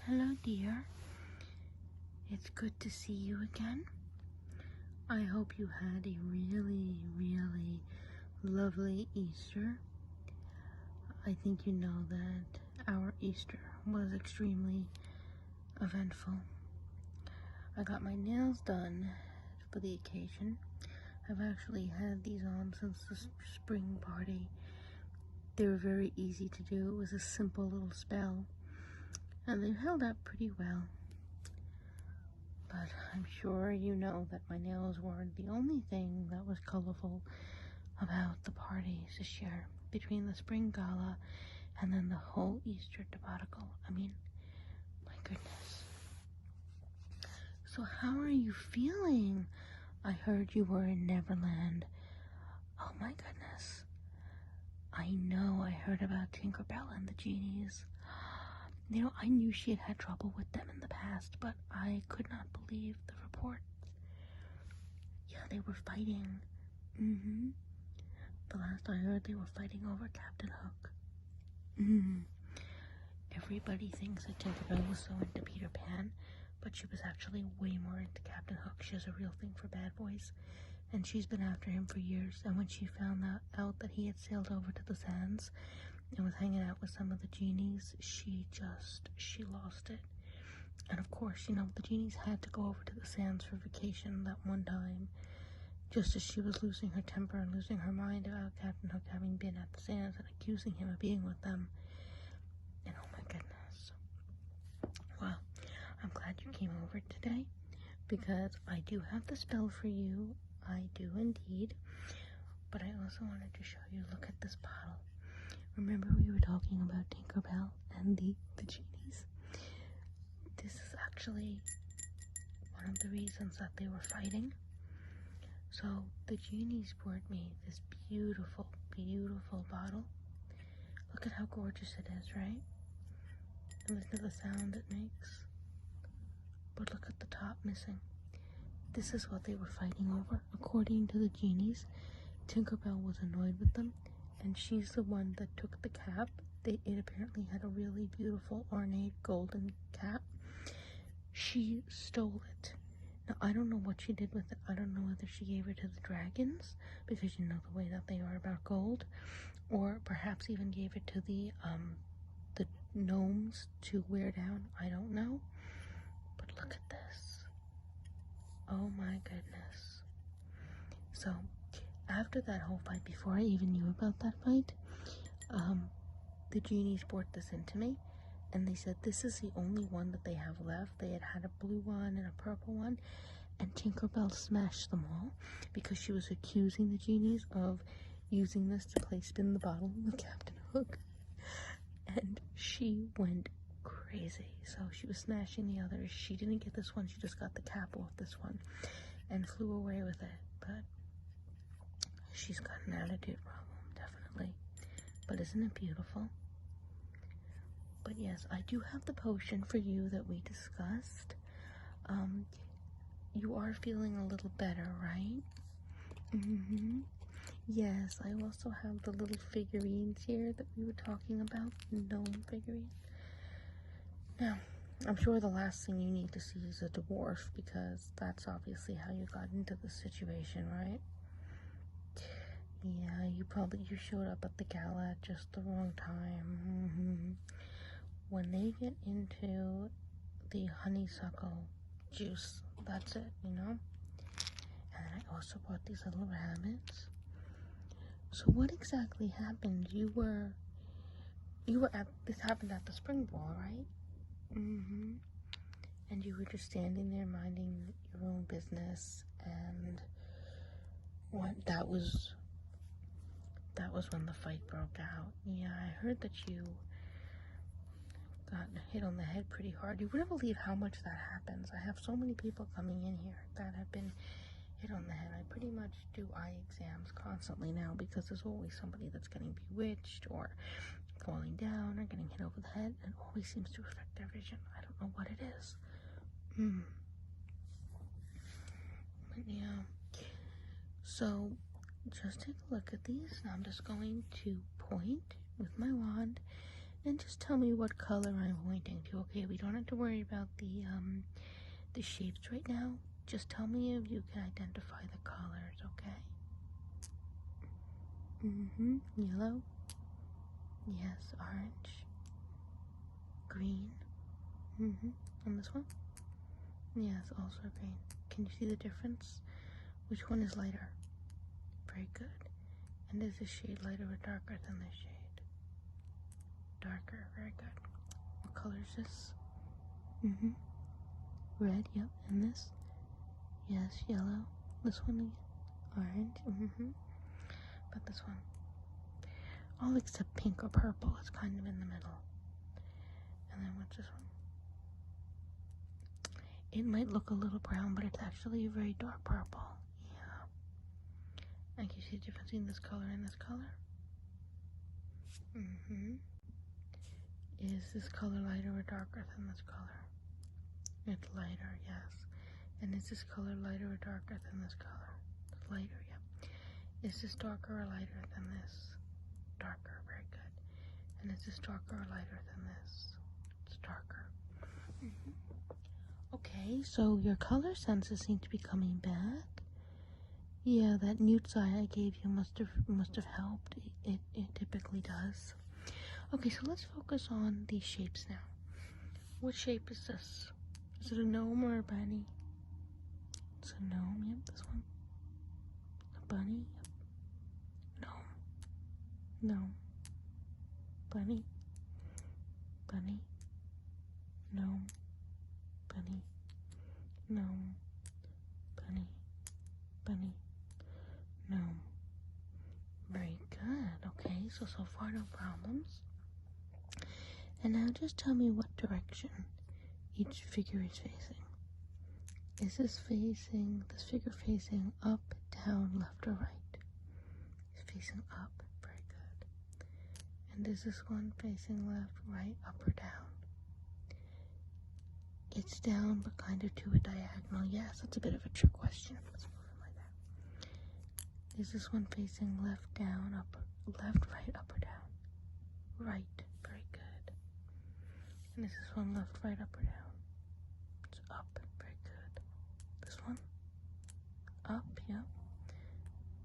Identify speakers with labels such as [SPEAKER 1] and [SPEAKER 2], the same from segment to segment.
[SPEAKER 1] Hello, dear. It's good to see you again. I hope you had a really, really lovely Easter. I think you know that our Easter was extremely eventful. I got my nails done for the occasion. I've actually had these on since the spring party. They were very easy to do. It was a simple little spell, and they held up pretty well. But I'm sure you know that my nails weren't the only thing that was colorful about the parties this year, between the spring gala and then the whole Easter debacle. I mean, my goodness. So how are you feeling? I heard you were in Neverland. Oh my goodness. I know, I heard about Tinkerbell and the genies. You know, I knew she had had trouble with them in the past, but I could not believe the report. Yeah, they were fighting. The last I heard, they were fighting over Captain Hook. Everybody thinks that Tinkerbell was so into Peter Pan, but she was actually way more into Captain Hook. She has a real thing for bad boys, and she's been after him for years. And when she found out that he had sailed over to the sands and was hanging out with some of the genies, she lost it. And of course, you know, the genies had to go over to the sands for vacation that one time, just as she was losing her temper and losing her mind about Captain Hook having been at the sands and accusing him of being with them. And oh my goodness. Well, I'm glad you came over today, because I do have the spell for you. I do indeed. But I also wanted to show you, look at this bottle. Remember we were talking about Tinkerbell and the genies? This is actually one of the reasons that they were fighting. So the genies brought me this beautiful, beautiful bottle. Look at how gorgeous it is, right? And listen to the sound it makes. But look at the top missing. This is what they were fighting over. According to the genies, Tinkerbell was annoyed with them, and she's the one that took the cap. It apparently had a really beautiful, ornate, golden cap. She stole it. Now, I don't know what she did with it. I don't know whether she gave it to the dragons, because you know the way that they are about gold, or perhaps even gave it to the gnomes to wear down. I don't know. But look at this. Oh my goodness. So, after that whole fight, before I even knew about that fight, the genies brought this into me, and they said this is the only one that they have left. They had a blue one and a purple one, and Tinkerbell smashed them all because she was accusing the genies of using this to play spin the bottle with Captain Hook. And she went crazy. So she was smashing the others. She didn't get this one. She just got the cap off this one and flew away with it. But she's got an attitude problem, definitely. But isn't it beautiful? But yes, I do have the potion for you that we discussed. You are feeling a little better, right? Yes, I also have the little figurines here that we were talking about, gnome figurines. Now, I'm sure the last thing you need to see is a dwarf, because that's obviously how you got into the situation, right? Yeah, you showed up at the gala at just the wrong time. When they get into the honeysuckle juice, that's it, you know? And then I also bought these little rabbits. So what exactly happened? You were at, this happened at the spring ball, right? And you were just standing there minding your own business, and that was when the fight broke out. Yeah, I heard that you got hit on the head pretty hard. You wouldn't believe how much that happens. I have so many people coming in here that have been hit on the head. I pretty much do eye exams constantly now, because there's always somebody that's getting bewitched or falling down or getting hit over the head, and it always seems to affect their vision. I don't know what it is. But yeah. So just take a look at these. Now I'm just going to point with my wand And just tell me what color I'm pointing to, okay? We don't have to worry about the shapes right now. Just tell me if you can identify the colors, okay? Yellow. Yes, orange. Green. And this one? Yes, also green. Can you see the difference? Which one is lighter? Very good. And is this shade lighter or darker than this shade? Darker, very good. What color is this? Red, yep. And this? Yes, yellow. This one, orange. But this one? All except pink or purple. It's kind of in the middle. And then what's this one? It might look a little brown, but it's actually a very dark purple. Yeah. And can you see the difference between this color and this color? Is this color lighter or darker than this color? It's lighter, yes. And is this color lighter or darker than this color? It's lighter, yeah. Is this darker or lighter than this? Darker, very good. And is this darker or lighter than this? It's darker. Okay, so your color senses seem to be coming back. Yeah, that newt's eye I gave you must have helped. It typically does. Okay, so let's focus on these shapes now. What shape is this? Is it a gnome or a bunny? It's a gnome, yep, this one. A bunny, yep. Gnome. Bunny. Bunny. Gnome. Bunny. Gnome. Bunny. Bunny. Gnome. Very good. Okay, so far no problems. And now just tell me what direction each figure is facing. Is this figure facing up, down, left, or right? It's facing up. Very good. And is this one facing left, right, up, or down? It's down, but kind of to a diagonal. Yes, that's a bit of a trick question. Let's move it like that. Is this one facing left, down, up, left, right, up, or down? Right. Very good. And is this one left, right, up, or down? It's up. Very good. This one? Up, yep.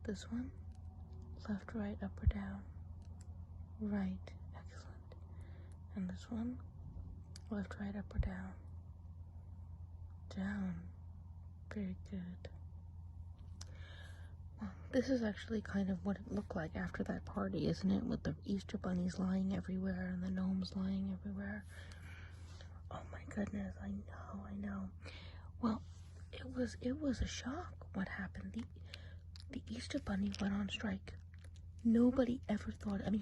[SPEAKER 1] This one? Left, right, up, or down? Right. Excellent. And this one? Left, right, up, or down? Down. Very good. Well, this is actually kind of what it looked like after that party, isn't it? With the Easter bunnies lying everywhere and the gnomes lying everywhere. Oh my goodness, I know. Well, it was a shock what happened. The Easter bunny went on strike. Nobody ever thought, I mean,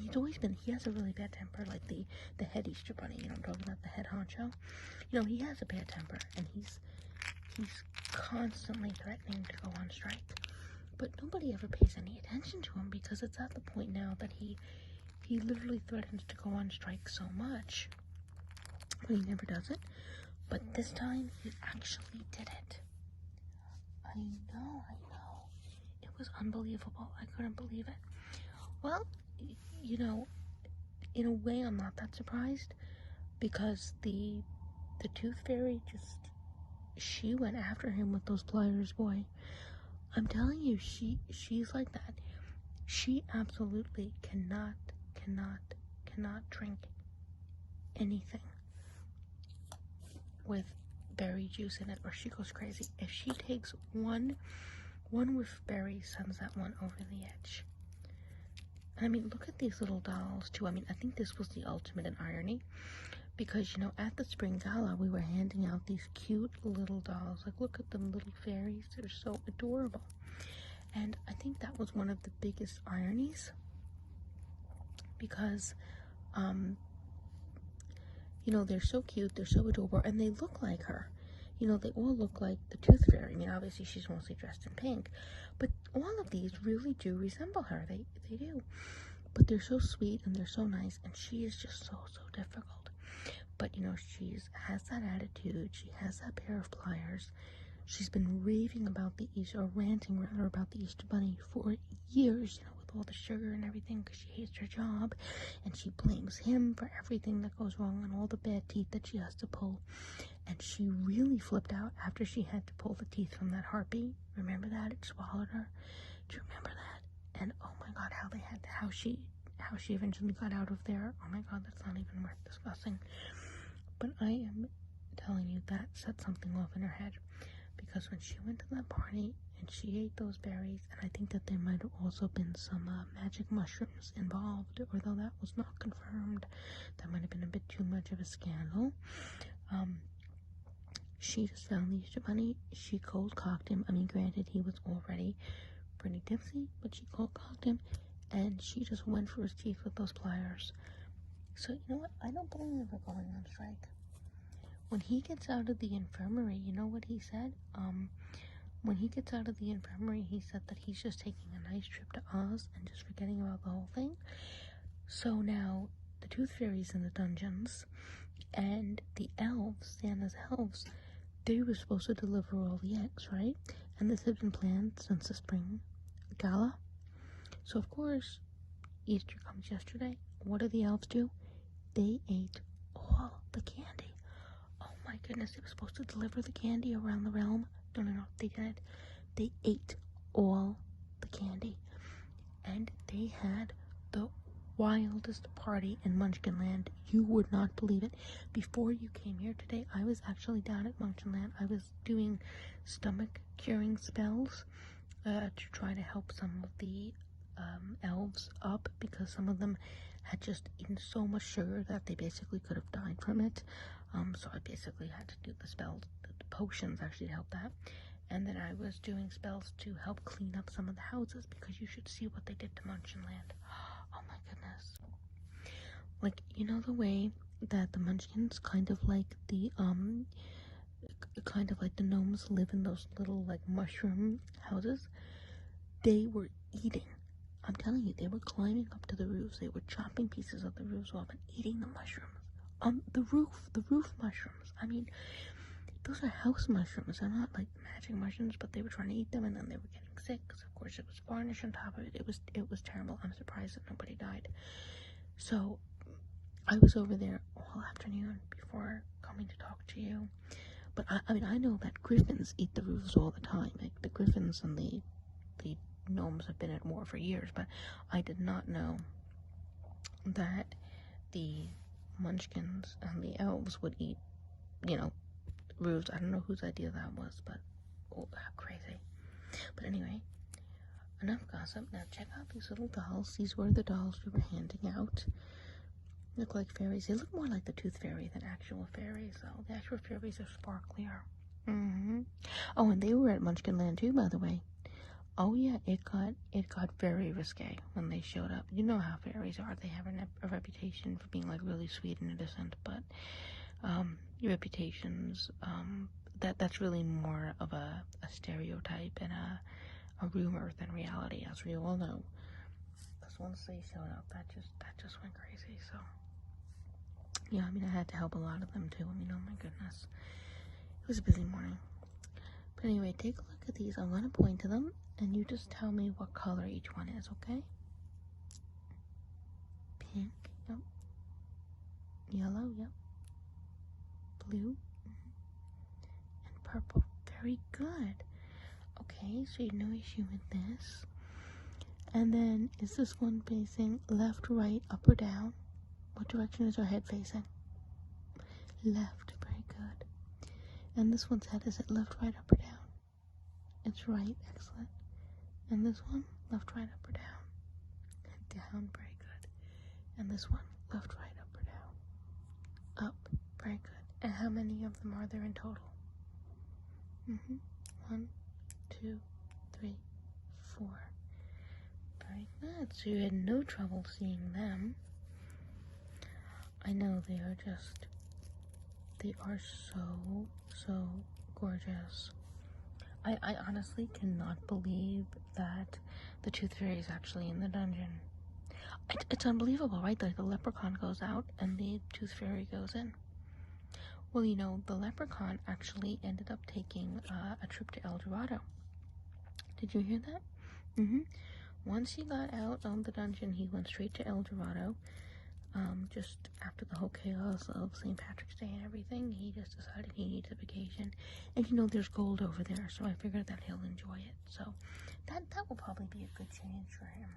[SPEAKER 1] he has a really bad temper, like the head Easter bunny, you know, I'm talking about the head honcho. You know, he has a bad temper, and he's constantly threatening to go on strike. But nobody ever pays any attention to him because it's at the point now that he literally threatens to go on strike so much. He never does it. But this time, he actually did it. I know. It was unbelievable. I couldn't believe it. Well, you know, in a way, I'm not that surprised because the tooth fairy she went after him with those pliers, boy. I'm telling you, she's like that. She absolutely cannot drink anything with berry juice in it or she goes crazy. If she takes one with berry, sends that one over the edge. And I mean, look at these little dolls too. I mean, I think this was the ultimate in irony because, you know, at the spring gala we were handing out these cute little dolls. Like, look at them, little fairies. They're so adorable. And I think that was one of the biggest ironies because you know, they're so cute, they're so adorable, and they look like her. You know, they all look like the Tooth Fairy. I mean, obviously she's mostly dressed in pink, but all of these really do resemble her. They do. But they're so sweet and they're so nice, and she is just so difficult. But, you know, has that attitude. She has that pair of pliers. She's been raving about ranting rather about the Easter Bunny for years, you know, with all the sugar and everything because she hates her job, and she blames him for everything that goes wrong and all the bad teeth that she has to pull. And she really flipped out after she had to pull the teeth from that harpy. Remember that? It swallowed her. Do you remember that? And oh my god, how she eventually got out of there. Oh my god, that's not even worth discussing. But I am telling you, that set something off in her head, because when she went to that party and she ate those berries, and I think that there might have also been some magic mushrooms involved, although that was not confirmed. That might have been a bit too much of a scandal. She just found the Easter Bunny. She cold cocked him. I mean, granted, he was already pretty tipsy, but she cold cocked him, and she just went for his teeth with those pliers. So, you know what? I don't believe we're going on strike. When he gets out of the infirmary, you know what he said? When he gets out of the infirmary, he said that he's just taking a nice trip to Oz and just forgetting about the whole thing. So now, the Tooth Fairy's in the dungeons, and the elves, Santa's elves, they were supposed to deliver all the eggs, right? And this had been planned since the spring gala. So, of course, Easter comes yesterday. What do the elves do? They ate all the candy. Oh my goodness, they were supposed to deliver the candy around the realm. No, they didn't. They ate all the candy. And they had the wildest party in Munchkinland. You would not believe it. Before you came here today, I was actually down at Munchkinland. I was doing stomach curing spells to try to help some of the elves up, because some of them had just eaten so much sugar that they basically could have died from it. So I basically had to do the spells, the potions actually to help that. And then I was doing spells to help clean up some of the houses, because you should see what they did to Munchkinland. Oh my goodness. Like, you know the way that the Munchkins kind of like the gnomes live in those little like mushroom houses? They were eating. I'm telling you, they were climbing up to the roofs. They were chopping pieces of the roofs off and eating the mushrooms. The roof mushrooms. I mean, those are house mushrooms. They're not like magic mushrooms, but they were trying to eat them, and then they were getting sick, because of course it was varnish on top of it. It was terrible. I'm surprised that nobody died. So I was over there all afternoon before coming to talk to you. But I mean, I know that griffins eat the roofs all the time. Like, the griffins and the gnomes have been at war for years, but I did not know that the munchkins and the elves would eat, roofs. I don't know whose idea that was, but oh, how crazy. But anyway, enough gossip. Now check out these little dolls. These were the dolls we were handing out. Look like fairies. They look more like the Tooth Fairy than actual fairies, though. The actual fairies are sparklier. Oh, and they were at Munchkinland too, by the way. Oh yeah, it got very risque when they showed up. You know how fairies are. They have a reputation for being like really sweet and innocent, but reputations, that's really more of a stereotype and a rumor than reality, as we all know. Because once they showed up, that just went crazy. So yeah, I mean, I had to help a lot of them too. I mean, oh my goodness, it was a busy morning. But anyway, take a look at these. I'm going to point to them, and you just tell me what color each one is, okay? Pink, yep. Yellow, yep. Blue, and purple. Very good. Okay, so no issue with this. And then, is this one facing left, right, up, or down? What direction is her head facing? Left. Very good. And this one's head, is it left, right, up, or down? It's right. Excellent. And this one, left, right, up, or down? Down. Very good. And this one, left, right, up, or down? Up. Very good. And how many of them are there in total? 1, 2, 3, 4. Very good. So you had no trouble seeing them. I know they are so gorgeous. I honestly cannot believe that the Tooth Fairy is actually in the dungeon. It's unbelievable, right? Like, the leprechaun goes out and the Tooth Fairy goes in. Well, the leprechaun actually ended up taking a trip to El Dorado. Did you hear that? once he got out of the dungeon, he went straight to El Dorado. Just after the whole chaos of St. Patrick's Day and everything, he just decided he needs a vacation. And you know, there's gold over there, so I figured that he'll enjoy it. So that will probably be a good change for him.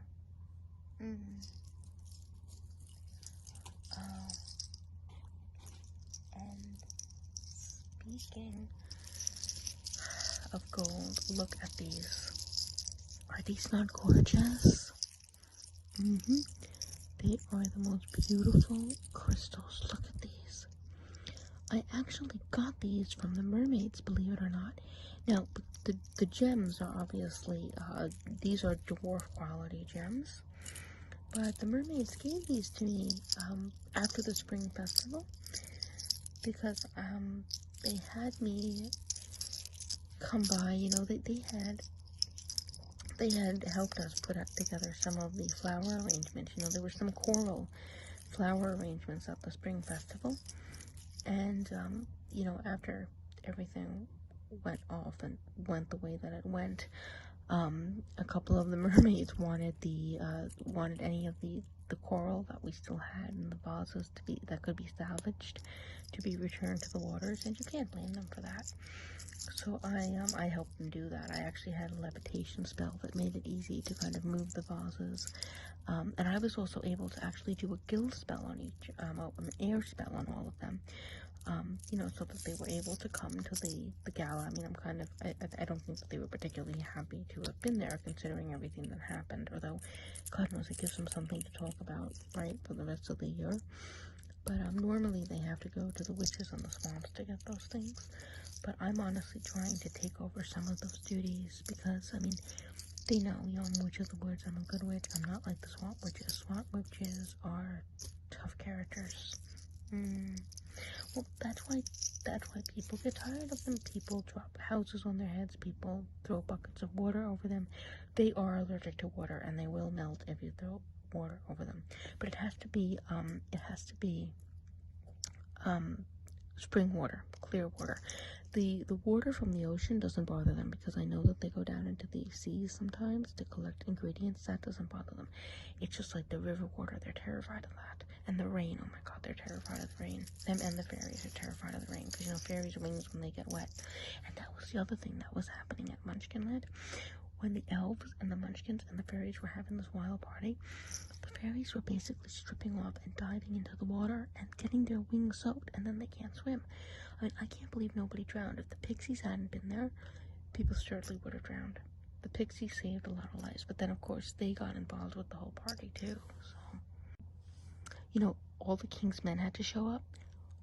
[SPEAKER 1] And speaking of gold, look at these. Are these not gorgeous? They are the most beautiful crystals. Look at these. I actually got these from the mermaids, believe it or not. Now, the gems are obviously, these are dwarf quality gems. But the mermaids gave these to me after the spring festival, because they had me come by. You know, they had helped us put together some of the flower arrangements. You know, there were some coral flower arrangements at the spring festival, and you know, after everything went off and went the way that it went, a couple of the mermaids wanted any of the coral that we still had in the vases that could be salvaged to be returned to the waters, and you can't blame them for that. So I helped them do that. I actually had a levitation spell that made it easy to kind of move the vases, and I was also able to actually do a guild spell on each, an air spell on all of them. You know, so that they were able to come to the gala. I mean, I don't think that they were particularly happy to have been there, considering everything that happened, although, God knows, it gives them something to talk about, right, for the rest of the year. But normally they have to go to the witches and the swamps to get those things. But I'm honestly trying to take over some of those duties, because, I mean, they know, you know, I'm Witch of the Woods, I'm a good witch, I'm not like the swamp witches. Swamp witches are tough characters. Well, that's why people get tired of them. People drop houses on their heads. People throw buckets of water over them. They are allergic to water, and they will melt if you throw water over them. But it has to be spring water, clear water. The water from the ocean doesn't bother them, because I know that they go down into the seas sometimes to collect ingredients. That doesn't bother them. It's just like the river water, they're terrified of that. And the rain, oh my God, they're terrified of the rain. Them and the fairies are terrified of the rain, because, you know, fairies' wings when they get wet. And that was the other thing that was happening at Munchkinland. When the elves and the munchkins and the fairies were having this wild party, the fairies were basically stripping off and diving into the water and getting their wings soaked, and then they can't swim. I mean, I can't believe nobody drowned. If the pixies hadn't been there, people certainly would have drowned. The pixies saved a lot of lives, but then, of course, they got involved with the whole party, too. So, you know, all the King's men had to show up.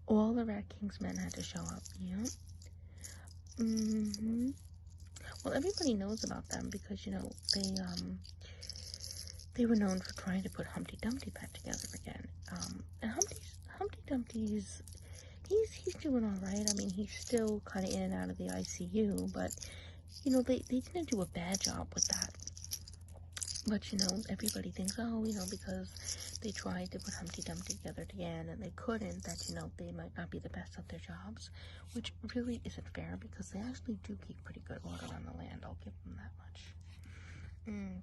[SPEAKER 1] All the Rat King's men had to show up, you know? Well, everybody knows about them because, you know, they were known for trying to put Humpty Dumpty back together again. And Humpty Dumpty's, he's doing all right. I mean, he's still kind of in and out of the ICU, but, you know, they didn't do a bad job with that. But, you know, everybody thinks, oh, you know, because they tried to put Humpty Dumpty together again and they couldn't, that, you know, they might not be the best at their jobs, which really isn't fair, because they actually do keep pretty good order on the land. I'll give them that much.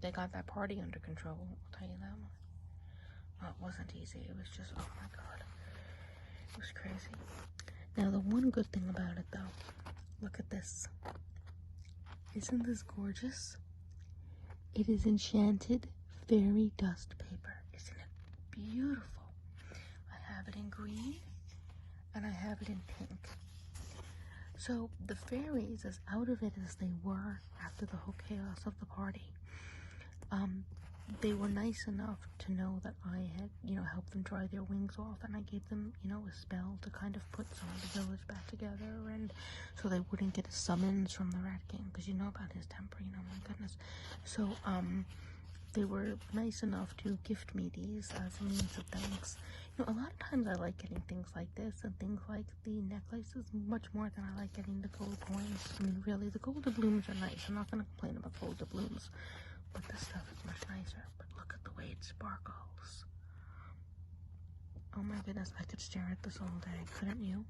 [SPEAKER 1] They got that party under control, I'll tell you that much. Oh, it wasn't easy. It was just, oh my God. It was crazy. Now, the one good thing about it, though, look at this. Isn't this gorgeous? It is enchanted fairy dust paper. Isn't it beautiful? I have it in green and I have it in pink. So the fairies, as out of it as they were after the whole chaos of the party, they were nice enough to know that I had, you know, helped them dry their wings off, and I gave them, you know, a spell to kind of put some of the village back together, and so they wouldn't get a summons from the Rat King, because you know about his temper, you know, my goodness. So, they were nice enough to gift me these as a means of thanks. You know, a lot of times I like getting things like this and things like the necklaces much more than I like getting the gold coins. I mean, really, the gold doubloons are nice. I'm not going to complain about gold doubloons, but this stuff is much nicer. But look at the way it sparkles. Oh my goodness, I could stare at this all day, couldn't you?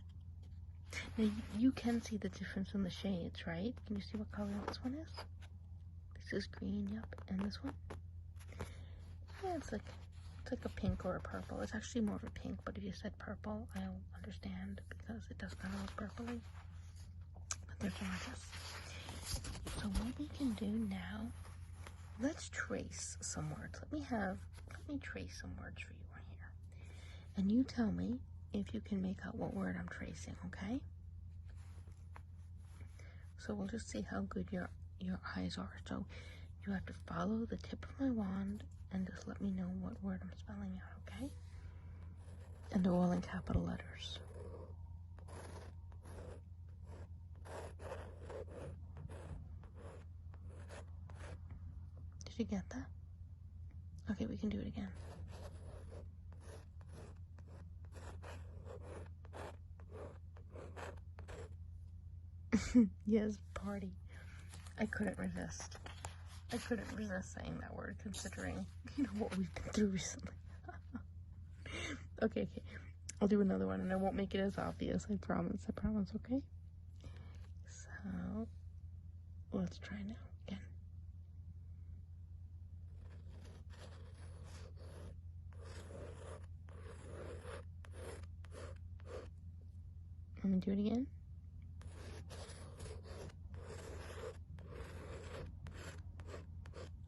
[SPEAKER 1] Now, you can see the difference in the shades, right? Can you see what color this one is? This is green, yep. And this one? Yeah, it's like a pink or a purple. It's actually more of a pink, but if you said purple, I'll understand because it does kind of look purpley. But they're gorgeous. So what we can do now, let's trace some words. Let me trace some words for you right here. And you tell me if you can make out what word I'm tracing, okay? So we'll just see how good your eyes are. So you have to follow the tip of my wand and just let me know what word I'm spelling out, okay? And they're all in capital letters. Did you get that? Okay, we can do it again. Yes, party. I couldn't resist saying that word, considering, what we've been through recently. Okay. I'll do another one, and I won't make it as obvious, I promise, okay? So, let's try now, again. Let me do it again.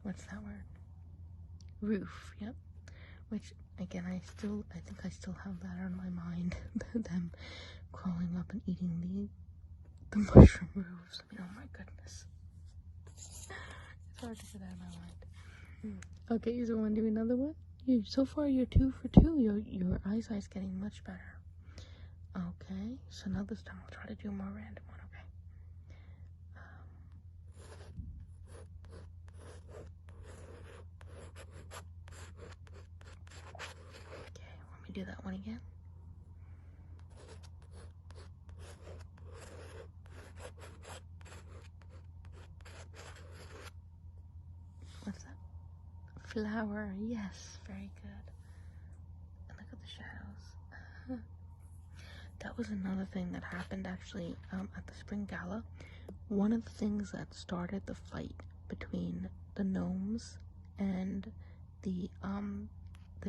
[SPEAKER 1] What's that word? Roof, yep. Which, again, I think I still have that on my mind. Them crawling up and eating the mushroom roofs. I mean, oh my goodness. It's hard to get out of my mind. Okay, so want to do another one? So far, you're 2 for 2. Your eyesight's getting much better. Okay, so now this time I'll try to do a more random one, okay? Okay, want me to do that one again? What's that? Flower, yes, very good. And look at the shadows. That was another thing that happened actually at the spring gala. One of the things that started the fight between the gnomes and the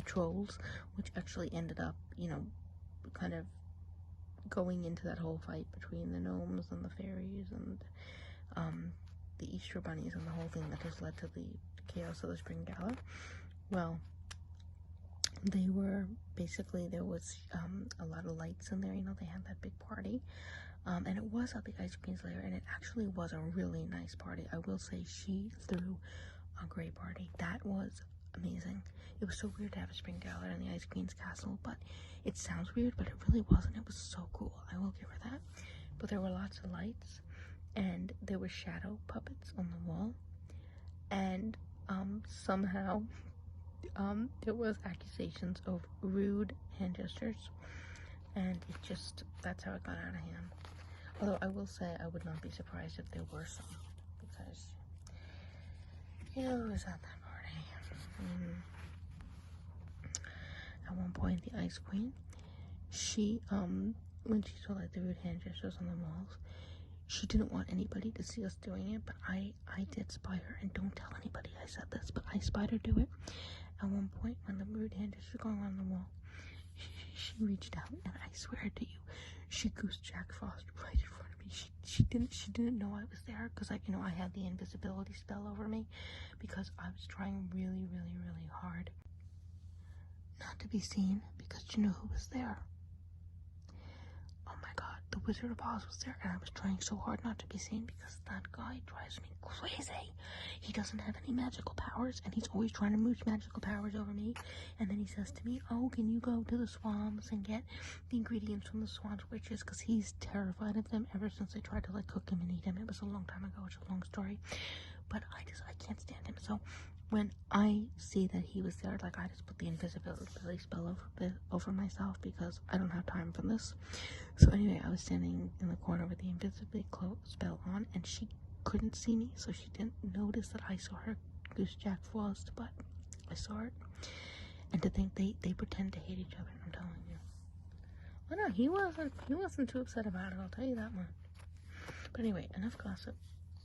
[SPEAKER 1] trolls, which actually ended up, kind of going into that whole fight between the gnomes and the fairies and the Easter bunnies and the whole thing that just led to the chaos of the spring gala. Well, they were basically, there was a lot of lights in there. They had that big party, and it was at the Ice Queen's lair, and it actually was a really nice party. I will say she threw a great party. That was amazing. It was so weird to have a spring gala in the Ice Queen's castle, but it sounds weird, but it really wasn't. It was so cool. I will give her that. But there were lots of lights, and there were shadow puppets on the wall, and somehow there was accusations of rude hand gestures, and that's how it got out of hand. Although I will say I would not be surprised if there were some, because who was at that party. At one point, the Ice Queen, she when she saw like the rude hand gestures on the walls, she didn't want anybody to see us doing it, but I did spy her, and don't tell anybody I said this, but I spied her do it. At one point, when the rude hand gestures were going on the wall, she reached out, and I swear to you, she goose Jack Frost right in front of me. She didn't know I was there, because I had the invisibility spell over me, because I was trying really, really, really hard not to be seen, because you know who was there? Oh my god, the Wizard of Oz was there, and I was trying so hard not to be seen, because that guy drives me crazy. He doesn't have any magical powers, and he's always trying to mooch magical powers over me. And then he says to me, oh, can you go to the swamps and get the ingredients from the swamp witches, because he's terrified of them ever since they tried to like cook him and eat him. It was a long time ago. It's a long story, but I can't stand him. So when I see that he was there, like, I just put the invisibility spell over myself, because I don't have time for this. So anyway, I was standing in the corner with the invisibility spell on, and she couldn't see me, so she didn't notice that I saw her goose Jack Frost, but I saw it. And to think they pretend to hate each other, I'm telling you. Well, no, he wasn't too upset about it, I'll tell you that much. But anyway, enough gossip.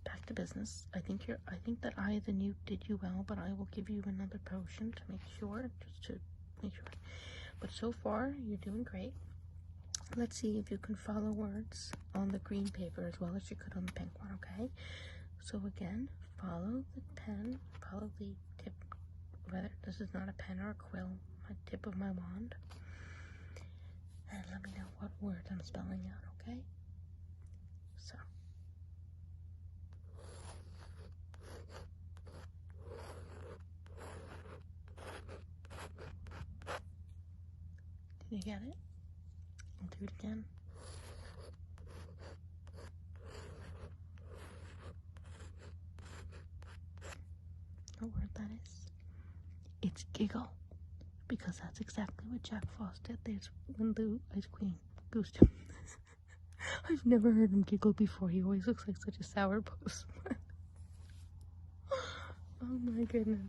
[SPEAKER 1] back to business. I think that I, the newt, did you well, but I will give you another potion to make sure, just to make sure. But so far, you're doing great. Let's see if you can follow words on the green paper as well as you could on the pink one, okay? So again, follow the pen, follow the tip, whether this is not a pen or a quill, my tip of my wand. And let me know what words I'm spelling out, okay? So. Did you get it? I'll do it again. What word that is? It's giggle. Because that's exactly what Jack Frost did. There's when the Ice Queen goes to I've never heard him giggle before. He always looks like such a sourpuss. Oh my goodness.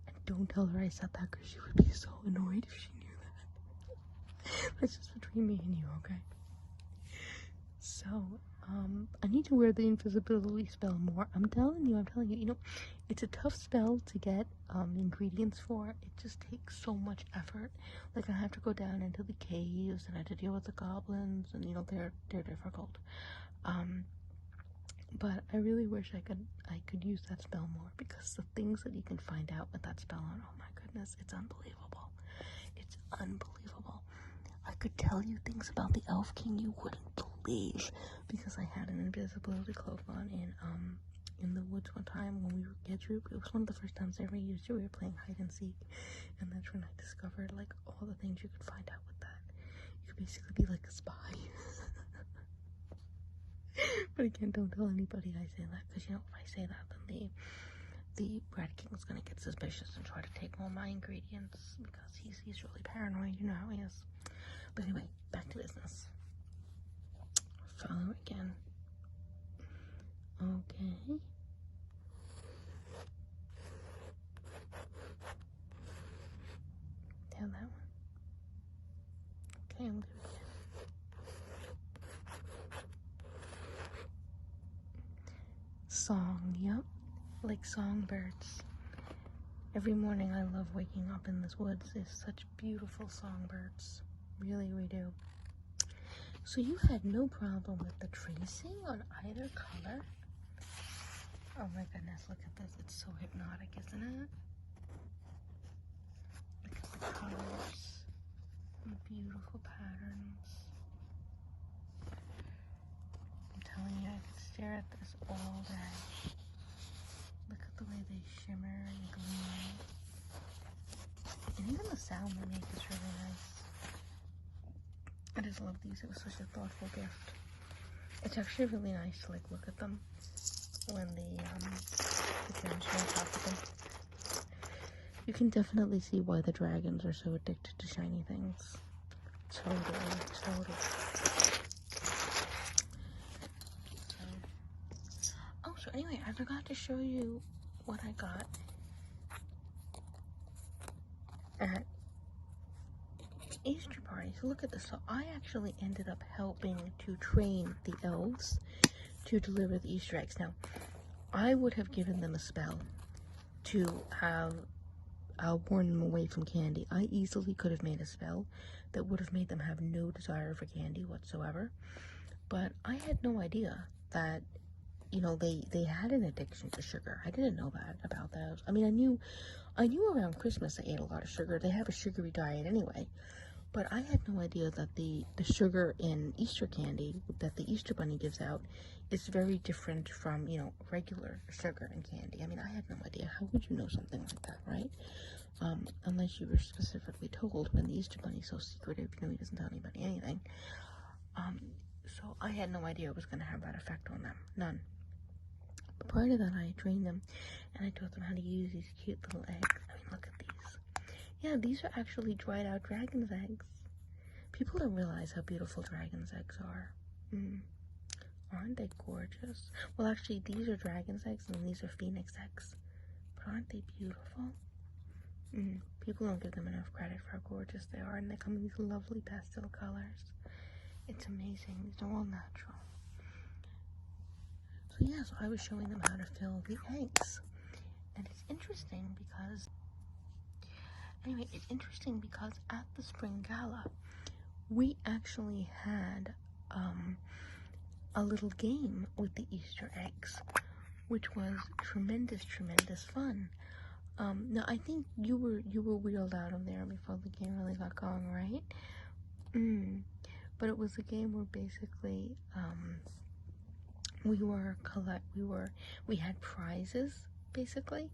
[SPEAKER 1] And don't tell her I said that because she would be so annoyed if she knew that. That's just between me and you, okay? So, I need to wear the invisibility spell more. I'm telling you, you know, it's a tough spell to get ingredients for. It just takes so much effort. Like, I have to go down into the caves, and I have to deal with the goblins, and, you know, they're difficult. But I really wish I could use that spell more, because the things that you can find out with that spell on, oh my goodness, it's unbelievable. It's unbelievable. I could tell you things about the Elf King you wouldn't believe, because I had an invisibility cloak on in the woods one time when we were kids. It was one of the first times I ever used it. We were playing hide and seek, and that's when I discovered like all the things you could find out with that. You could basically be like a spy. But again, don't tell anybody I say that, because you know if I say that, then the Rat King's gonna get suspicious and try to take all my ingredients, because he's really paranoid. You know how he is. But anyway, back to business. Follow again. Okay. Down that one. Okay, I'll do it again. Song, yep. Like songbirds. Every morning I love waking up in this woods. There's such beautiful songbirds. Really, we do. So you had no problem with the tracing on either color? Oh my goodness, look at this. It's so hypnotic, isn't it? Look at the colors. The beautiful patterns. I'm telling you, I could stare at this all day. Look at the way they shimmer and gleam. And even the sound they make is really nice. I just love these. It was such a thoughtful gift. It's actually really nice to like look at them when the gems are on top of them. You can definitely see why the dragons are so addicted to shiny things. Totally. So anyway, I forgot to show you what I got at Easter party. So look at this. So I actually ended up helping to train the elves to deliver the Easter eggs. Now, I would have given them a spell to have warn them away from candy. I easily could have made a spell that would have made them have no desire for candy whatsoever. But I had no idea that, you know, they had an addiction to sugar. I didn't know that about those. I mean, I knew around Christmas they ate a lot of sugar. They have a sugary diet anyway. But I had no idea that the sugar in Easter candy that the Easter Bunny gives out is very different from, you know, regular sugar and candy. I mean, I had no idea. How would you know something like that, right? Unless you were specifically told, when the Easter Bunny's so secretive, you know, he doesn't tell anybody anything. So I had no idea it was going to have that effect on them. None. But prior to that, I trained them, and I taught them how to use these cute little eggs. I mean, look at these. Yeah, these are actually dried out dragon's eggs. People don't realize how beautiful dragon's eggs are. Aren't they gorgeous? Well, actually, these are dragon's eggs, and these are phoenix eggs. But aren't they beautiful? People don't give them enough credit for how gorgeous they are, and they come in these lovely pastel colors. It's amazing. These are all natural. So yeah, so I was showing them how to fill the eggs. And it's interesting because, at the spring gala, we actually had a little game with the Easter eggs, which was tremendous fun. Now I think you were wheeled out of there before the game really got going, right? But it was a game where basically we had prizes basically,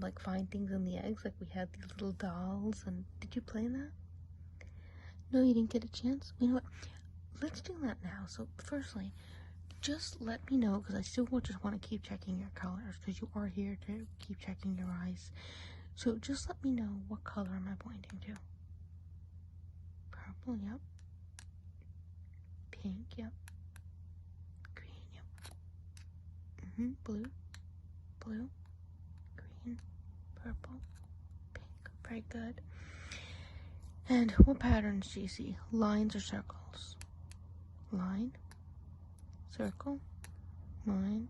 [SPEAKER 1] like find things in the eggs. Like we had these little dolls. And did you play that? No, you didn't get a chance. You know what? Let's do that now. So firstly, just let me know, because I still just want to keep checking your colors, because you are here to keep checking your eyes. So just let me know, what color am I pointing to? Purple, yep. Pink, yep. Green, yep. Blue, green, purple, pink. Very good. And what patterns do you see? Lines or circles? Line, circle, line,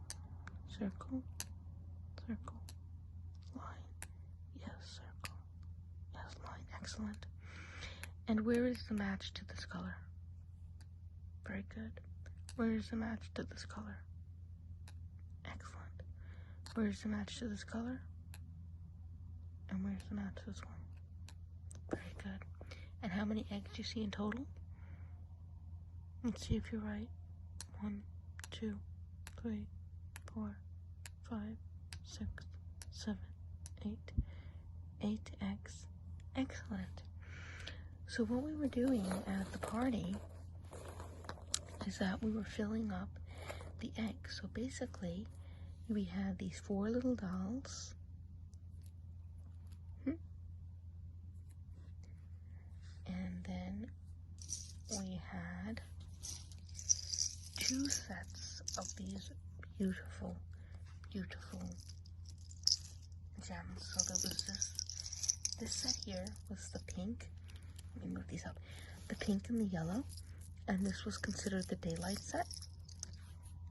[SPEAKER 1] circle, circle, line. Yes, circle. Yes, line. Excellent. And where is the match to this color? Very good. Where is the match to this color? Excellent. Where is the match to this color? And where's the match to this one? Very good. And how many eggs do you see in total? Let's see if you're right. 1, 2, 3, 4, 5, 6, 7, 8. 8 eggs. Excellent. So what we were doing at the party is that we were filling up the eggs. So basically, we had these 4 little dolls. And then we had 2 sets of these beautiful gems. So there was this set here was the pink. Let me move these up. The pink and the yellow. And this was considered the daylight set.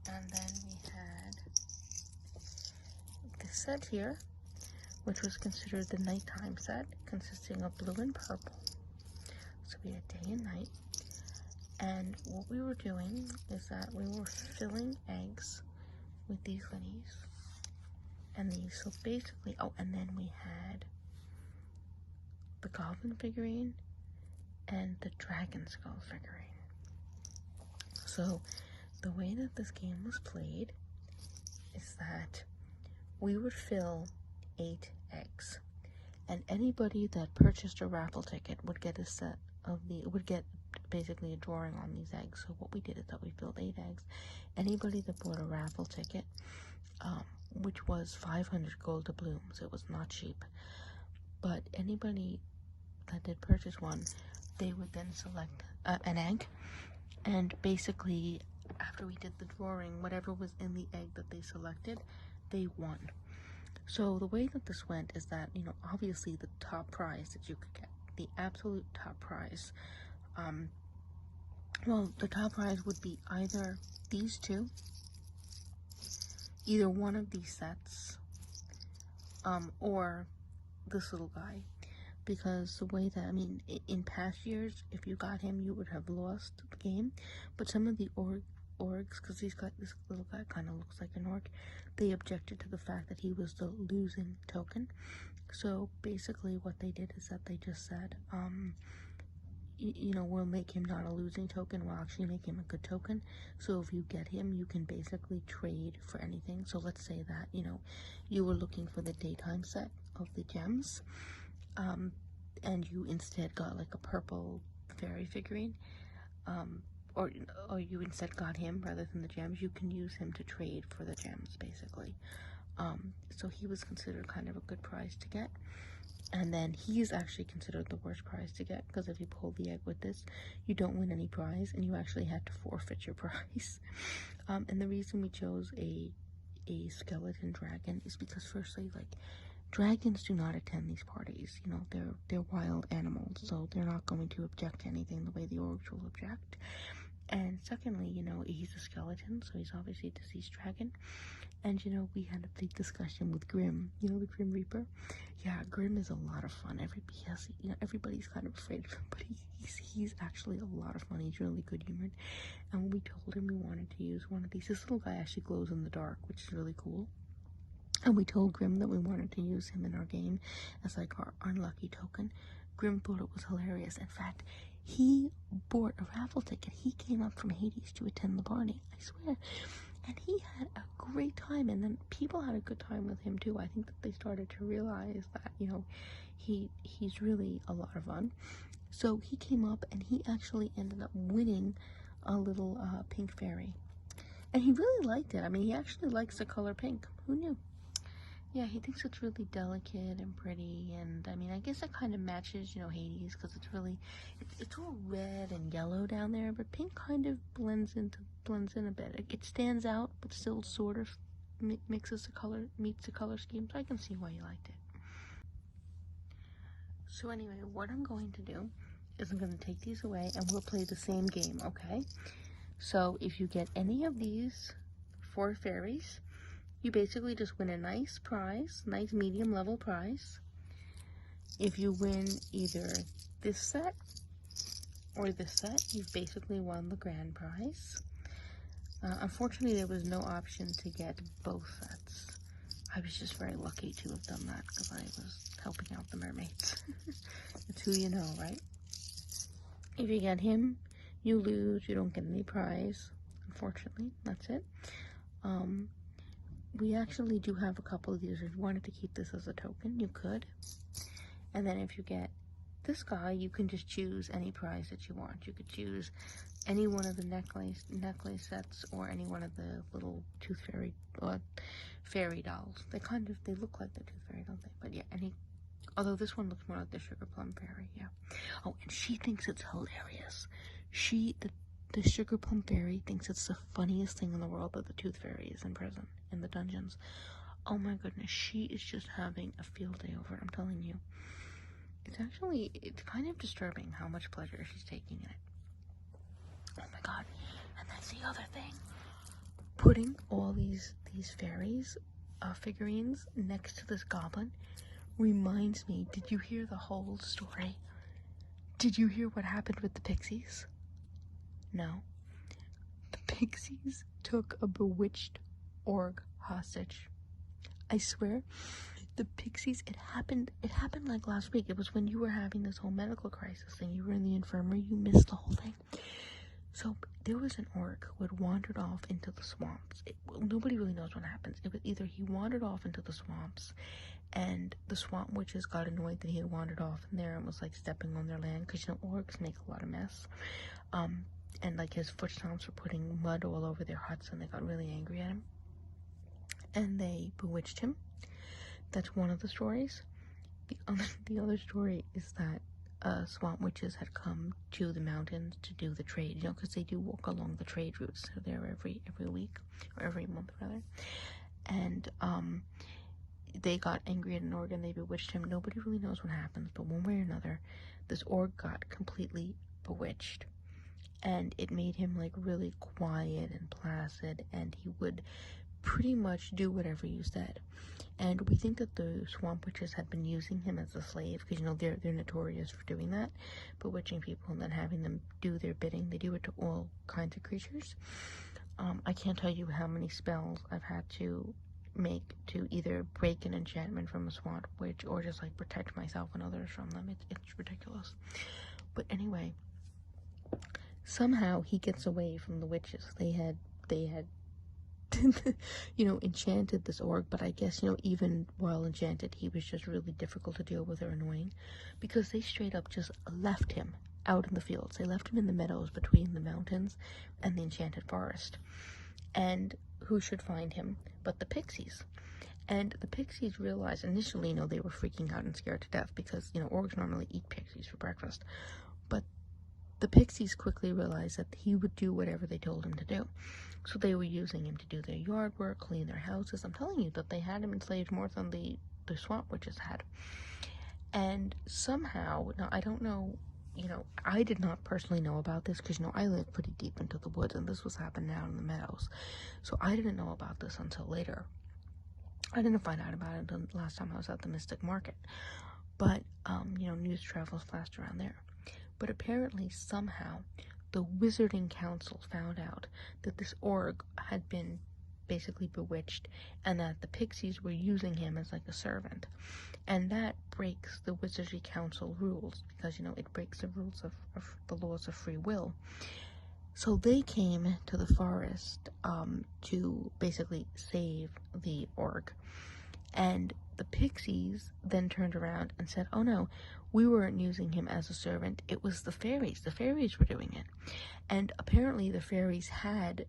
[SPEAKER 1] And then we had this set here, which was considered the nighttime set, consisting of blue and purple. So we had day and night. And what we were doing is that we were filling eggs with these goodies. And these, so basically, and then we had the goblin figurine and the dragon skull figurine. So the way that this game was played is that we would fill 8 eggs, and anybody that purchased a raffle ticket would get would get basically a drawing on these eggs. So what we did is that we filled 8 eggs. Anybody that bought a raffle ticket, which was 500 gold doubloons, it was not cheap, but anybody that did purchase one, they would then select an egg, and basically after we did the drawing, whatever was in the egg that they selected, they won. So the way that this went is that, obviously the top prize that you could get, the absolute top prize, the top prize would be either these 2, either one of these sets, or this little guy. Because the way that, in past years, if you got him, you would have lost the game. But some of the orgs, because this little guy kind of looks like an orc, they objected to the fact that he was the losing token. So basically what they did is that they just said, we'll make him not a losing token, we'll actually make him a good token. So if you get him, you can basically trade for anything. So let's say that, you were looking for the daytime set of the gems, and you instead got like a purple fairy figurine, or you instead got him rather than the gems, you can use him to trade for the gems, basically. So he was considered kind of a good prize to get. And then he's actually considered the worst prize to get, because if you pull the egg with this, you don't win any prize, and you actually had to forfeit your prize. And the reason we chose a skeleton dragon is because, firstly, dragons do not attend these parties. They're wild animals, so they're not going to object to anything the way the orcs will object. And secondly, he's a skeleton, so he's obviously a deceased dragon. And, we had a big discussion with Grim, the Grim Reaper. Yeah, Grim is a lot of fun. Everybody's kind of afraid of him, but he's actually a lot of fun. He's really good humored. And when we told him we wanted to use one of these, this little guy actually glows in the dark, which is really cool. And we told Grim that we wanted to use him in our game as like our unlucky token. Grim thought it was hilarious. In fact, he bought a raffle ticket. He came up from Hades to attend the party, I swear. And he had a great time, and then people had a good time with him too. I think that they started to realize that, he's really a lot of fun. So he came up and he actually ended up winning a little pink fairy. And he really liked it. I mean, he actually likes the color pink. Who knew? Yeah, he thinks it's really delicate and pretty, and I mean, I guess it kind of matches, Hades, because it's all red and yellow down there, but pink kind of blends in a bit. It stands out, but still sort of meets the color scheme, so I can see why you liked it. So anyway, what I'm going to do is I'm going to take these away, and we'll play the same game, okay? So if you get any of these 4 fairies, you basically just win a nice prize, nice medium level prize. If you win either this set or this set, you've basically won the grand prize. Unfortunately, there was no option to get both sets. I was just very lucky to have done that because I was helping out the mermaids. It's who you know, right? If you get him, you lose. You don't get any prize. Unfortunately, that's it. We actually do have a couple of these. If you wanted to keep this as a token, you could. And then if you get this guy, you can just choose any prize that you want. You could choose any one of the necklace sets or any one of the little tooth fairy or fairy dolls. They look like the tooth fairy, don't they? But yeah, although this one looks more like the sugar plum fairy, yeah. Oh, and she thinks it's hilarious. The sugar plum fairy thinks it's the funniest thing in the world that the tooth fairy is in prison, in the dungeons. Oh my goodness, she is just having a field day over it, I'm telling you. It's kind of disturbing how much pleasure she's taking in it. Oh my god, and that's the other thing. Putting all these fairies, figurines next to this goblin reminds me, did you hear the whole story? Did you hear what happened with the pixies? No. The pixies took a bewitched orc hostage. I swear, the pixies, it happened like last week. It was when you were having this whole medical crisis thing. You were in the infirmary, you missed the whole thing. So there was an orc who had wandered off into the swamps. Nobody really knows what happens. It was either he wandered off into the swamps and the swamp witches got annoyed that he had wandered off in there and was like stepping on their land, because orcs make a lot of mess. And like his foot stomps were putting mud all over their huts, and they got really angry at him. And they bewitched him. That's one of the stories. The other story is that swamp witches had come to the mountains to do the trade, because they do walk along the trade routes. So they're every week, or every month rather. And they got angry at an orc and they bewitched him. Nobody really knows what happens, but one way or another, this orc got completely bewitched. And it made him like really quiet and placid, and he would pretty much do whatever you said. And we think that the swamp witches had been using him as a slave, because they're notorious for doing that, bewitching people and then having them do their bidding. They do it to all kinds of creatures. I can't tell you how many spells I've had to make to either break an enchantment from a swamp witch or just like protect myself and others from them. It's ridiculous. But anyway, somehow he gets away from the witches. They had enchanted this orc, but I guess, even while enchanted, he was just really difficult to deal with or annoying, because they straight up just left him out in the fields. They left him in the meadows between the mountains and the enchanted forest. And who should find him but the pixies? And the pixies realized initially, they were freaking out and scared to death, because, orcs normally eat pixies for breakfast. But the pixies quickly realized that he would do whatever they told him to do. So they were using him to do their yard work, clean their houses. I'm telling you that they had him enslaved more than the swamp witches had. And somehow, now I don't know you know, I did not personally know about this because, you know, I live pretty deep into the woods and this was happening down in the meadows. So I didn't know about this until later. I didn't find out about it until last time I was at the Mystic Market. But, you know, news travels fast around there. But apparently, somehow, the Wizarding Council found out that this org had been basically bewitched and that the pixies were using him as like a servant. And that breaks the Wizarding Council rules because, you know, it breaks the rules of the laws of free will. So they came to the forest to basically save the org. And the pixies then turned around and said, oh no, we weren't using him as a servant. It was the fairies. The fairies were doing it. And apparently the fairies had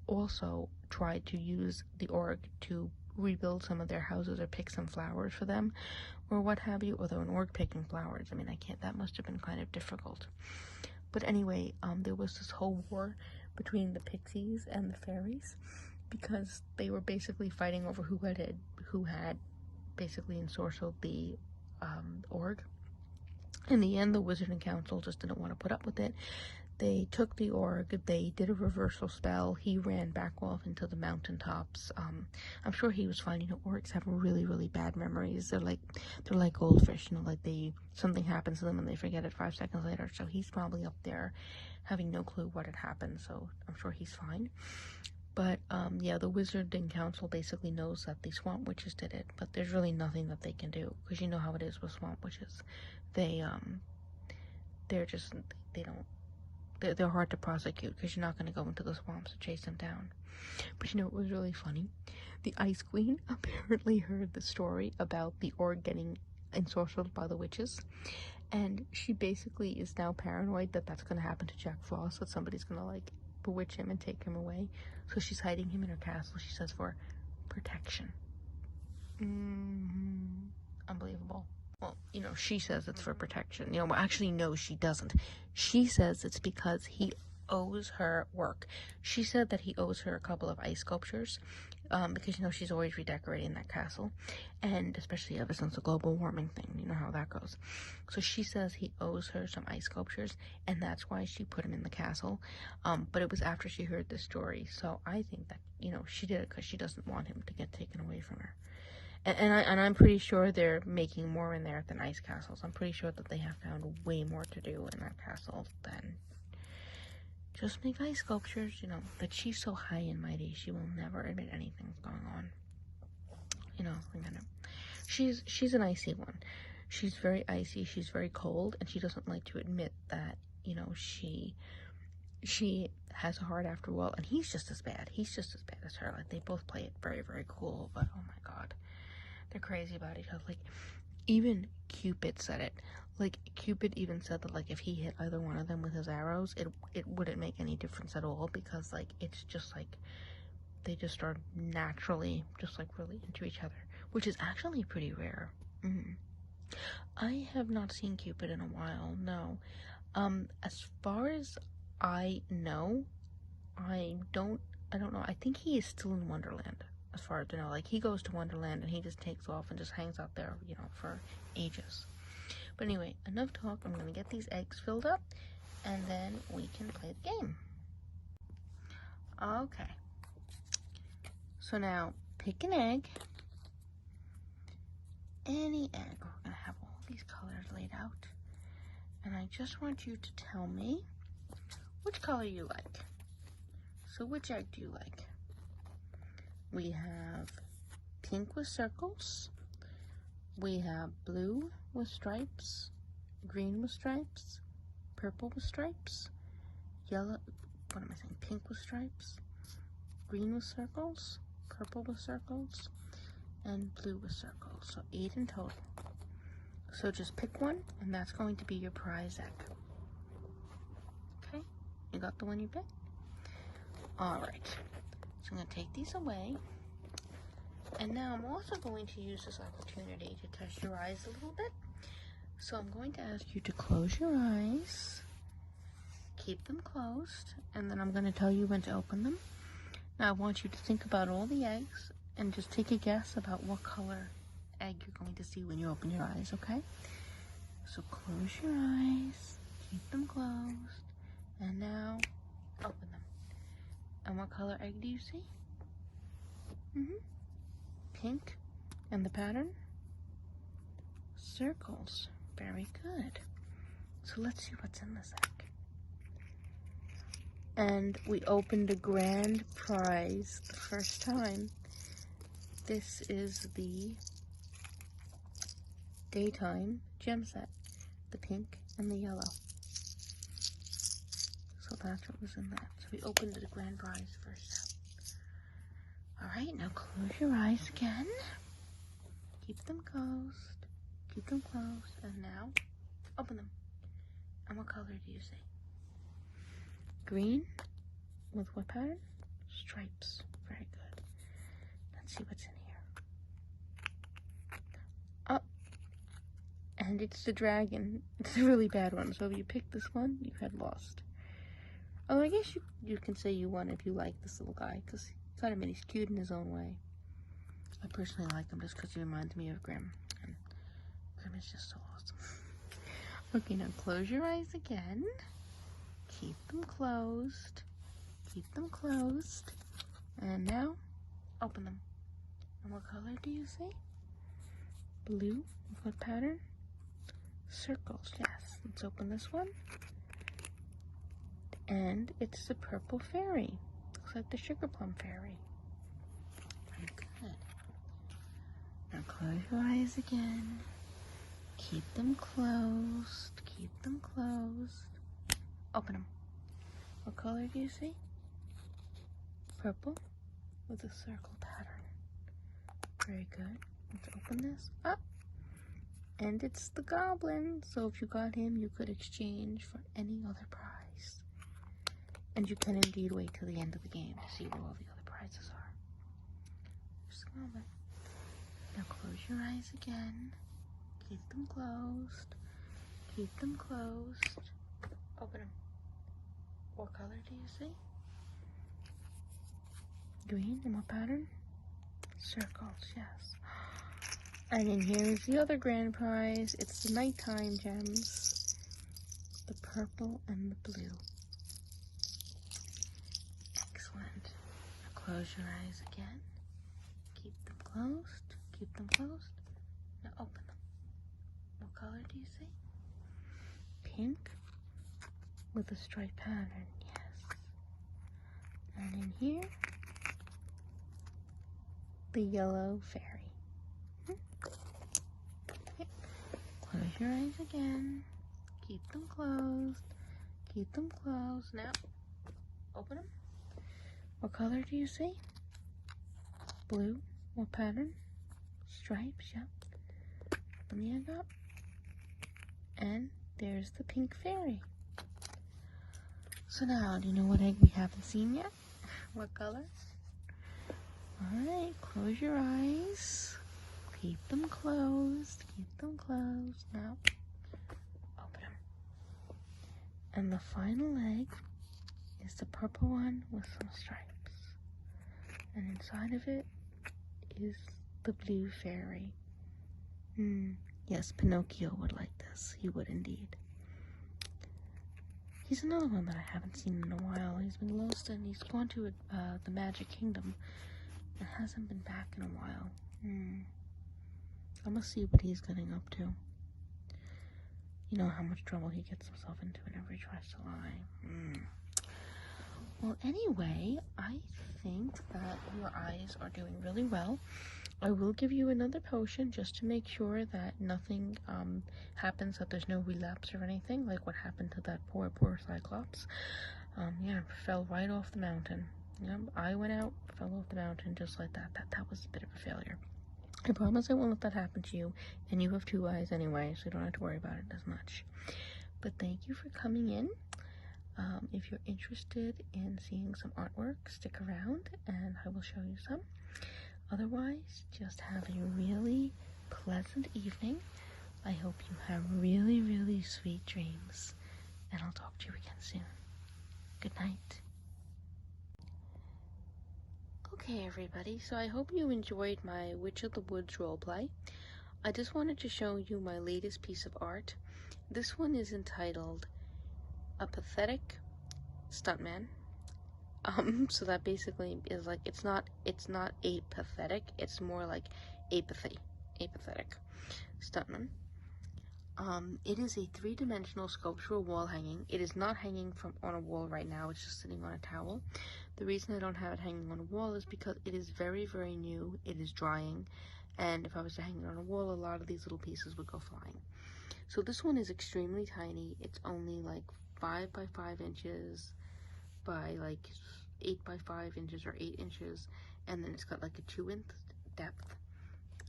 [SPEAKER 1] also tried to use the org to rebuild some of their houses or pick some flowers for them or what have you. Although an org picking flowers, I mean, that must have been kind of difficult. But anyway, there was this whole war between the pixies and the fairies because they were basically fighting over who had basically ensorcelled the org. In the end, the Wizarding Council just didn't want to put up with it. They took the org, they did a reversal spell, he ran back off into the mountaintops. I'm sure he was fine. You know, orcs have really, really bad memories. They're like goldfish, you know, like something happens to them and they forget it 5 seconds later. So he's probably up there having no clue what had happened, so I'm sure he's fine. But, yeah, the Wizarding Council basically knows that the Swamp Witches did it, but there's really nothing that they can do, because you know how it is with Swamp Witches. They're hard to prosecute, because you're not going to go into the swamps to chase them down. But you know, it was really funny. The Ice Queen apparently heard the story about the org getting ensorcelled by the witches, and she basically is now paranoid that that's going to happen to Jack Frost, that somebody's going to, like, bewitch him and take him away. So she's hiding him in her castle, she says, for protection. Unbelievable. Well, you know, she says it's for protection. You know, well, actually, no, she doesn't. She says it's because he owes her work. She said that he owes her a couple of ice sculptures, because, you know, she's always redecorating that castle, and especially ever since the global warming thing, you know how that goes. So she says he owes her some ice sculptures, and that's why she put him in the castle, but it was after she heard this story, so I think that, you know, she did it because she doesn't want him to get taken away from her. And I'm pretty sure they're making more in there than ice castles. I'm pretty sure that they have found way more to do in that castle than just make ice sculptures, you know. But she's so high and mighty, she will never admit anything's going on. You know, she's an icy one. She's very icy, she's very cold, and she doesn't like to admit that, you know, she has a heart after all, and he's just as bad. He's just as bad as her. Like, they both play it very, very cool, but oh my god. They're crazy about each other. Like, even Cupid said it. Like, Cupid even said that, like, if he hit either one of them with his arrows, it wouldn't make any difference at all, because, like, it's just, like, they just are naturally just, like, really into each other, which is actually pretty rare. I have not seen Cupid in a while, no. As far as I know, I don't know. I think he is still in Wonderland. As far as I know, like, he goes to Wonderland and he just takes off and just hangs out there, you know, for ages. But anyway, enough talk. I'm gonna get these eggs filled up and then we can play the game. Okay. So now, pick an egg. Any egg. We're gonna have all these colors laid out. And I just want you to tell me which color you like. So which egg do you like? We have pink with circles, we have blue with stripes, green with stripes, purple with stripes, yellow, what am I saying, pink with stripes, green with circles, purple with circles, and blue with circles. So 8 in total. So just pick one, and that's going to be your prize egg. Okay, you got the one you picked? Alright. So I'm going to take these away, and now I'm also going to use this opportunity to test your eyes a little bit. So I'm going to ask you to close your eyes, keep them closed, and then I'm going to tell you when to open them. Now I want you to think about all the eggs and just take a guess about what color egg you're going to see when you open your eyes, okay? So close your eyes Keep them closed. And now, open them. And what color egg do you see? Pink. And the pattern? Circles. Very good. So let's see what's in this egg. And we opened a grand prize the first time. This is the daytime gem set. The pink and the yellow. So that's what was in that. So we opened the grand prize first. Alright, now close your eyes again. Keep them closed. Keep them closed. And now, open them. And what color do you see? Green. With what pattern? Stripes. Very good. Let's see what's in here. Oh. And it's the dragon. It's a really bad one. So if you pick this one, you had lost. Oh, I guess you can say you won if you like this little guy. Because he's cute in his own way. I personally like him just because he reminds me of Grimm. And Grimm is just so awesome. Okay, now close your eyes again. Keep them closed. Keep them closed. And now, open them. And what color do you see? Blue. What pattern? Circles, yes. Let's open this one. And it's the purple fairy. Looks like the sugar plum fairy. Very good. Now close your eyes again. Keep them closed. Keep them closed. Open them. What color do you see? Purple with a circle pattern. Very good. Let's open this up. And it's the goblin. So if you got him, you could exchange for any other prize. And you can indeed wait till the end of the game to see what all the other prizes are. There's the goblin. Now close your eyes again. Keep them closed. Keep them closed. Open them. What color do you see? Green. And what pattern? Circles, yes. And then here is the other grand prize. It's the nighttime gems. The purple and the blue. Excellent. Now close your eyes again. Keep them closed. Keep them closed. Now open them. What color do you see? Pink with a striped pattern, yes. And in here, the yellow fairy. Okay. Close your eyes again. Keep them closed. Keep them closed. Now, open them. What color do you see? Blue. What pattern? Stripes, yep. Open the egg up. And there's the pink fairy. So now, do you know what egg we haven't seen yet? What color? Alright, close your eyes. Keep them closed. Keep them closed. Now, open them. And the final egg is the purple one with some stripes. And inside of it is the blue fairy. Yes, Pinocchio would like this. He would indeed. He's another one that I haven't seen in a while. He's been lost and he's gone to the Magic Kingdom and hasn't been back in a while. I must see what he's getting up to. You know how much trouble he gets himself into whenever he tries to lie. Well, anyway, I think that your eyes are doing really well. I will give you another potion just to make sure that nothing happens, that there's no relapse or anything, like what happened to that poor Cyclops. Yeah, fell right off the mountain. Yep, I went out, fell off the mountain just like that. That was a bit of a failure. I promise I won't let that happen to you, and you have 2 eyes anyway, so you don't have to worry about it as much. But thank you for coming in. If you're interested in seeing some artwork, stick around and I will show you some. Otherwise, just have a really pleasant evening. I hope you have really, really sweet dreams, and I'll talk to you again soon. Good night. Okay, everybody, so I hope you enjoyed my Witch of the Woods roleplay. I just wanted to show you my latest piece of art. This one is entitled a pathetic stuntman. So that basically is like, it's not apathetic, it's more like apathy, apathetic stuntman. It is a three-dimensional sculptural wall hanging. It is not hanging on a wall right now, it's just sitting on a towel. The reason I don't have it hanging on a wall is because it is very, very new, it is drying, and if I was to hang it on a wall, a lot of these little pieces would go flying. So this one is extremely tiny. It's only like 5 by 5 inches by like 8 by 5 inches or 8 inches, and then it's got like a 2-inch depth.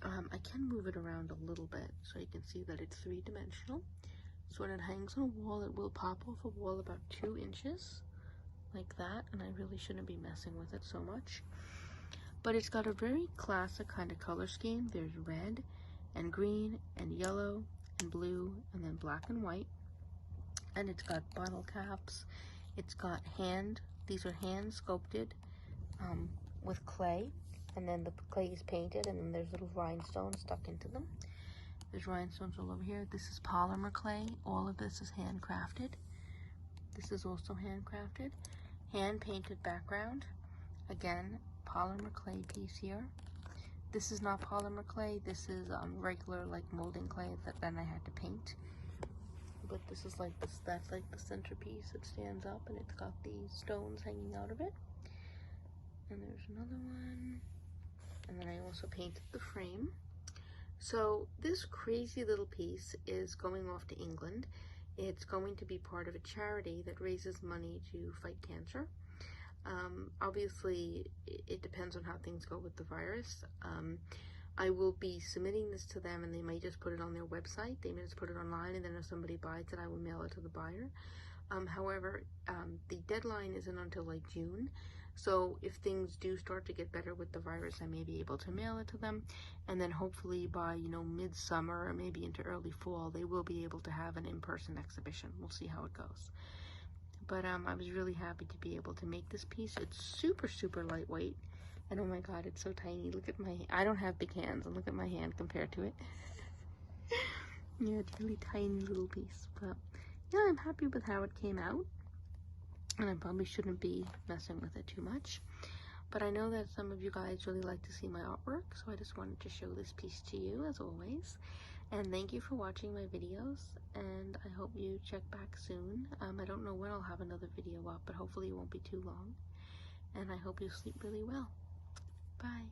[SPEAKER 1] I can move it around a little bit so you can see that it's three-dimensional. So when it hangs on a wall, it will pop off a wall about 2 inches like that, and I really shouldn't be messing with it so much. But it's got a very classic kind of color scheme. There's red and green and yellow and blue and then black and white, and it's got bottle caps. It's got these are hand sculpted with clay, and then the clay is painted, and then there's little rhinestones stuck into them. There's rhinestones all over here. This is polymer clay. All of this is handcrafted. This is also handcrafted. Hand painted background. Again, polymer clay piece here. This is not polymer clay. This is regular like molding clay that then I had to paint. But this is like this, that's like the centerpiece. It stands up and it's got these stones hanging out of it. And there's another one. And then I also painted the frame. So this crazy little piece is going off to England. It's going to be part of a charity that raises money to fight cancer. Obviously, it depends on how things go with the virus. I will be submitting this to them, and they may just put it on their website. They may just put it online, and then if somebody buys it, I will mail it to the buyer. However, the deadline isn't until like June. So if things do start to get better with the virus, I may be able to mail it to them. And then hopefully by, you know, midsummer or maybe into early fall, they will be able to have an in-person exhibition. We'll see how it goes. But I was really happy to be able to make this piece. It's super, super lightweight. And oh my god, it's so tiny. Look at I don't have big hands, and look at my hand compared to it. Yeah, it's a really tiny little piece. But yeah, I'm happy with how it came out. And I probably shouldn't be messing with it too much. But I know that some of you guys really like to see my artwork, so I just wanted to show this piece to you as always. And thank you for watching my videos, and I hope you check back soon. I don't know when I'll have another video up, but hopefully it won't be too long. And I hope you sleep really well. Bye.